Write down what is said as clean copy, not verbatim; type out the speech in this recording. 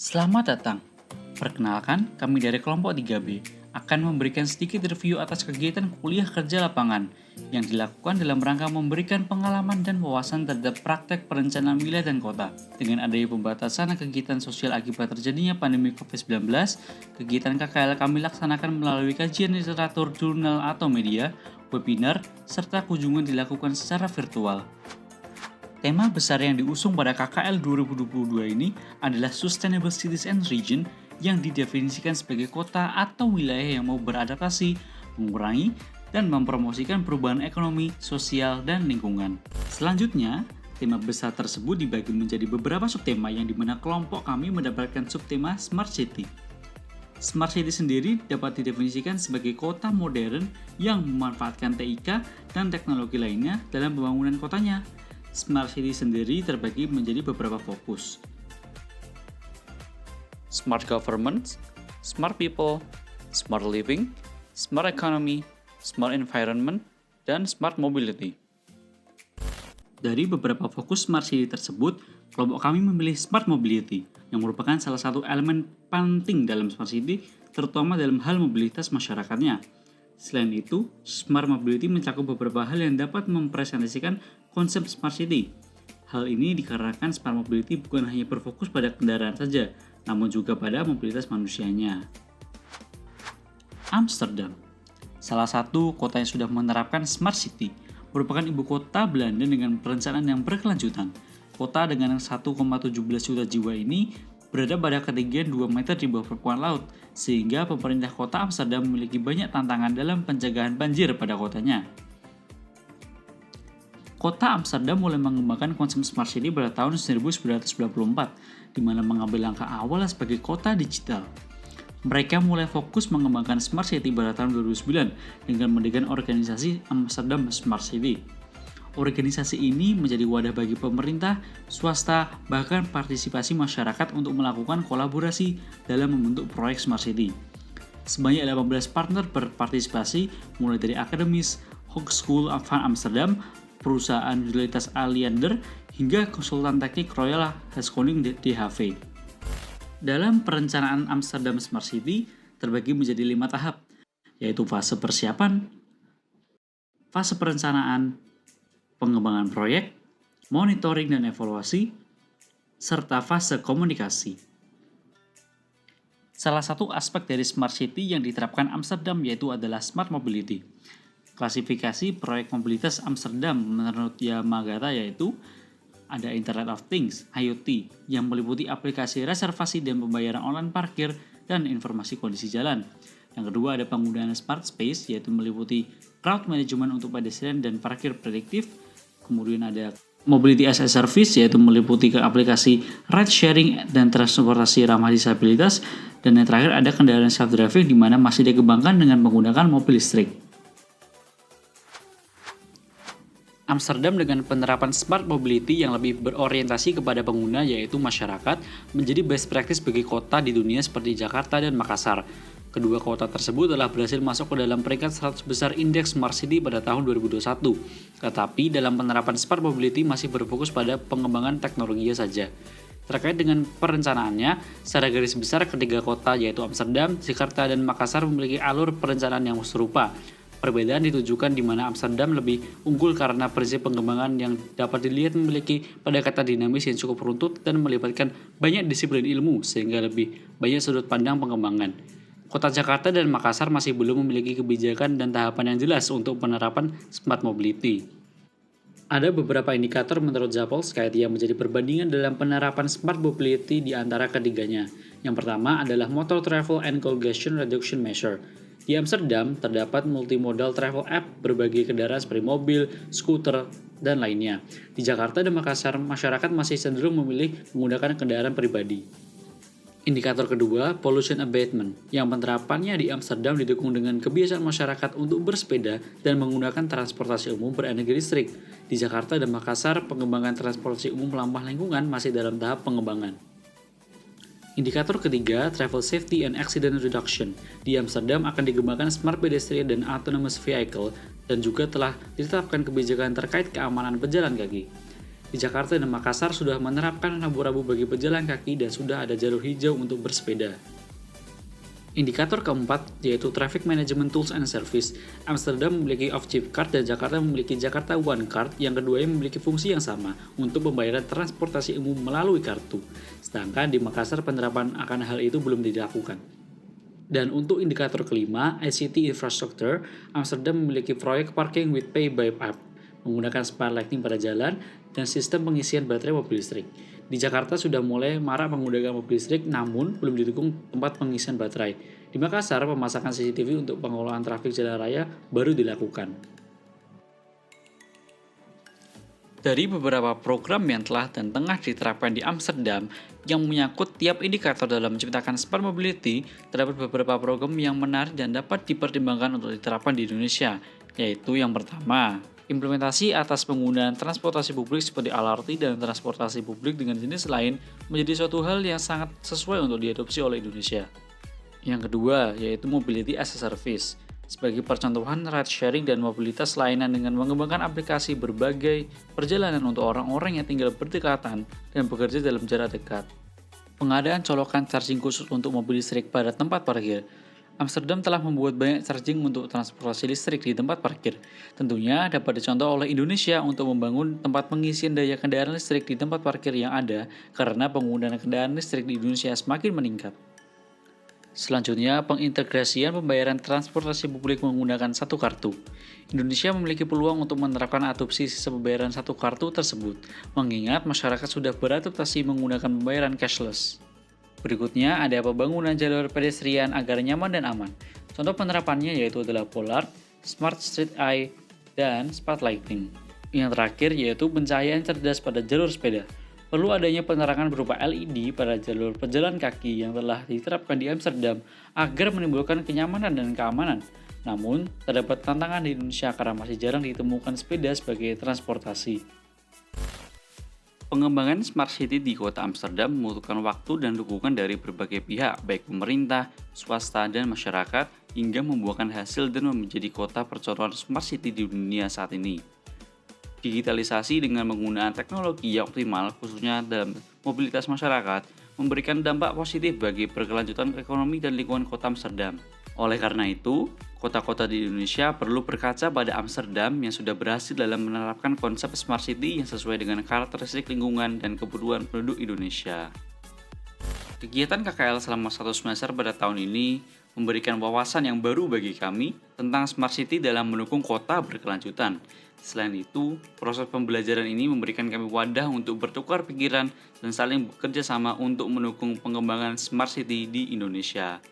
Selamat datang. Perkenalkan, kami dari kelompok 3B akan memberikan sedikit review atas kegiatan kuliah kerja lapangan yang dilakukan dalam rangka memberikan pengalaman dan wawasan terhadap praktek perencanaan wilayah dan kota. Dengan adanya pembatasan kegiatan sosial akibat terjadinya pandemi COVID-19, kegiatan KKL kami laksanakan melalui kajian literatur, jurnal atau media, webinar, serta kunjungan dilakukan secara virtual. Tema besar yang diusung pada KKL 2022 ini adalah Sustainable Cities and Region yang didefinisikan sebagai kota atau wilayah yang mau beradaptasi, mengurangi, dan mempromosikan perubahan ekonomi, sosial, dan lingkungan. Selanjutnya, tema besar tersebut dibagi menjadi beberapa subtema yang dimana kelompok kami mendapatkan subtema Smart City. Smart City sendiri dapat didefinisikan sebagai kota modern yang memanfaatkan TIK dan teknologi lainnya dalam pembangunan kotanya. Smart City sendiri terbagi menjadi beberapa fokus. Smart Government, Smart People, Smart Living, Smart Economy, Smart Environment, dan Smart Mobility. Dari beberapa fokus Smart City tersebut, kelompok kami memilih Smart Mobility, yang merupakan salah satu elemen penting dalam Smart City, terutama dalam hal mobilitas masyarakatnya. Selain itu, Smart Mobility mencakup beberapa hal yang dapat mempresentasikan konsep Smart City. Hal ini dikarenakan Smart Mobility bukan hanya berfokus pada kendaraan saja, namun juga pada mobilitas manusianya. Amsterdam, salah satu kota yang sudah menerapkan Smart City, merupakan ibu kota Belanda dengan perencanaan yang berkelanjutan. Kota dengan 1,17 juta jiwa ini berada pada ketinggian 2 meter di bawah permukaan laut, sehingga pemerintah kota Amsterdam memiliki banyak tantangan dalam pencegahan banjir pada kotanya. Kota Amsterdam mulai mengembangkan konsep Smart City pada tahun 1994, di mana mengambil langkah awal sebagai kota digital. Mereka mulai fokus mengembangkan Smart City pada tahun 2009 dengan mendirikan organisasi Amsterdam Smart City. Organisasi ini menjadi wadah bagi pemerintah, swasta, bahkan partisipasi masyarakat untuk melakukan kolaborasi dalam membentuk proyek Smart City. Sebanyak 18 partner berpartisipasi, mulai dari akademis, Hogeschool van Amsterdam, perusahaan utilitas Alliander, hingga konsultan teknik Royal Haskoning DHV. Dalam perencanaan Amsterdam Smart City terbagi menjadi 5 tahap, yaitu fase persiapan, fase perencanaan, pengembangan proyek, monitoring dan evaluasi, serta fase komunikasi. Salah satu aspek dari Smart City yang diterapkan Amsterdam yaitu adalah Smart Mobility. Klasifikasi proyek mobilitas Amsterdam menurut Yamagata yaitu ada Internet of Things (IoT) yang meliputi aplikasi reservasi dan pembayaran online parkir dan informasi kondisi jalan. Yang kedua ada penggunaan Smart Space yaitu meliputi crowd management untuk pedestrian dan parkir prediktif. Kemudian ada Mobility as a Service yaitu meliputi ke aplikasi ride sharing dan transportasi ramah disabilitas. Dan yang terakhir ada kendaraan self-driving di mana masih dikembangkan dengan menggunakan mobil listrik. Amsterdam dengan penerapan Smart Mobility yang lebih berorientasi kepada pengguna yaitu masyarakat menjadi best practice bagi kota di dunia seperti Jakarta dan Makassar. Kedua kota tersebut telah berhasil masuk ke dalam peringkat 100 besar indeks Smart City pada tahun 2021. Tetapi dalam penerapan Smart Mobility masih berfokus pada pengembangan teknologinya saja. Terkait dengan perencanaannya, secara garis besar ketiga kota yaitu Amsterdam, Jakarta, dan Makassar memiliki alur perencanaan yang serupa. Perbedaan ditujukan di mana Amsterdam lebih unggul karena prinsip pengembangan yang dapat dilihat memiliki pendekatan dinamis yang cukup runtut dan melibatkan banyak disiplin ilmu sehingga lebih banyak sudut pandang pengembangan. Kota Jakarta dan Makassar masih belum memiliki kebijakan dan tahapan yang jelas untuk penerapan Smart Mobility. Ada beberapa indikator menurut Zapolsky yang menjadi perbandingan dalam penerapan Smart Mobility di antara ketiganya. Yang pertama adalah Motor Travel and Congestion Reduction Measure. Di Amsterdam, terdapat multimodal travel app berbagai kendaraan seperti mobil, skuter, dan lainnya. Di Jakarta dan Makassar, masyarakat masih cenderung memilih menggunakan kendaraan pribadi. Indikator kedua, Pollution Abatement, yang penerapannya di Amsterdam didukung dengan kebiasaan masyarakat untuk bersepeda dan menggunakan transportasi umum berenergi listrik. Di Jakarta dan Makassar, pengembangan transportasi umum ramah lingkungan masih dalam tahap pengembangan. Indikator ketiga, Travel Safety and Accident Reduction. Di Amsterdam akan dikembangkan Smart Pedestrian dan Autonomous Vehicle dan juga telah ditetapkan kebijakan terkait keamanan pejalan kaki. Di Jakarta dan Makassar sudah menerapkan rambu-rambu bagi pejalan kaki dan sudah ada jalur hijau untuk bersepeda. Indikator keempat yaitu Traffic Management Tools and Service. Amsterdam memiliki off-chip card dan Jakarta memiliki Jakarta One Card yang keduanya memiliki fungsi yang sama untuk pembayaran transportasi umum melalui kartu. Sedangkan di Makassar penerapan akan hal itu belum dilakukan. Dan untuk indikator kelima, ICT Infrastructure, Amsterdam memiliki proyek Parking with Pay by App menggunakan smart lighting pada jalan dan sistem pengisian baterai mobil listrik. Di Jakarta sudah mulai marak menggunakan mobil listrik namun belum didukung tempat pengisian baterai. Di Makassar, pemasangan CCTV untuk pengelolaan trafik jalan raya baru dilakukan. Dari beberapa program yang telah dan tengah diterapkan di Amsterdam yang menyangkut tiap indikator dalam menciptakan smart mobility, terdapat beberapa program yang menarik dan dapat dipertimbangkan untuk diterapkan di Indonesia, yaitu yang pertama, implementasi atas penggunaan transportasi publik seperti LRT dan transportasi publik dengan jenis lain menjadi suatu hal yang sangat sesuai untuk diadopsi oleh Indonesia. Yang kedua, yaitu Mobility as a Service, sebagai percontohan ride sharing dan mobilitas layanan dengan mengembangkan aplikasi berbagai perjalanan untuk orang-orang yang tinggal berdekatan dan bekerja dalam jarak dekat. Pengadaan colokan charging khusus untuk mobil listrik pada tempat parkir. Amsterdam telah membuat banyak charging untuk transportasi listrik di tempat parkir. Tentunya dapat dicontoh oleh Indonesia untuk membangun tempat pengisian daya kendaraan listrik di tempat parkir yang ada karena penggunaan kendaraan listrik di Indonesia semakin meningkat. Selanjutnya, pengintegrasian pembayaran transportasi publik menggunakan satu kartu. Indonesia memiliki peluang untuk menerapkan adopsi sistem pembayaran satu kartu tersebut, mengingat masyarakat sudah beradaptasi menggunakan pembayaran cashless. Berikutnya ada pembangunan jalur pedestrian agar nyaman dan aman. Contoh penerapannya yaitu adalah Pollard, Smart Street Eye, dan Smart Lighting. Yang terakhir yaitu pencahayaan cerdas pada jalur sepeda. Perlu adanya penerangan berupa LED pada jalur pejalan kaki yang telah diterapkan di Amsterdam agar menimbulkan kenyamanan dan keamanan. Namun, terdapat tantangan di Indonesia karena masih jarang ditemukan sepeda sebagai transportasi. Pengembangan Smart City di kota Amsterdam membutuhkan waktu dan dukungan dari berbagai pihak, baik pemerintah, swasta, dan masyarakat, hingga membuahkan hasil dan menjadi kota percontohan Smart City di dunia saat ini. Digitalisasi dengan menggunakan teknologi yang optimal, khususnya dalam mobilitas masyarakat, memberikan dampak positif bagi berkelanjutan ekonomi dan lingkungan kota Amsterdam. Oleh karena itu, kota-kota di Indonesia perlu berkaca pada Amsterdam yang sudah berhasil dalam menerapkan konsep Smart City yang sesuai dengan karakteristik lingkungan dan kebutuhan penduduk Indonesia. Kegiatan KKL selama 1 semester pada tahun ini memberikan wawasan yang baru bagi kami tentang Smart City dalam mendukung kota berkelanjutan. Selain itu, proses pembelajaran ini memberikan kami wadah untuk bertukar pikiran dan saling bekerja sama untuk mendukung pengembangan Smart City di Indonesia.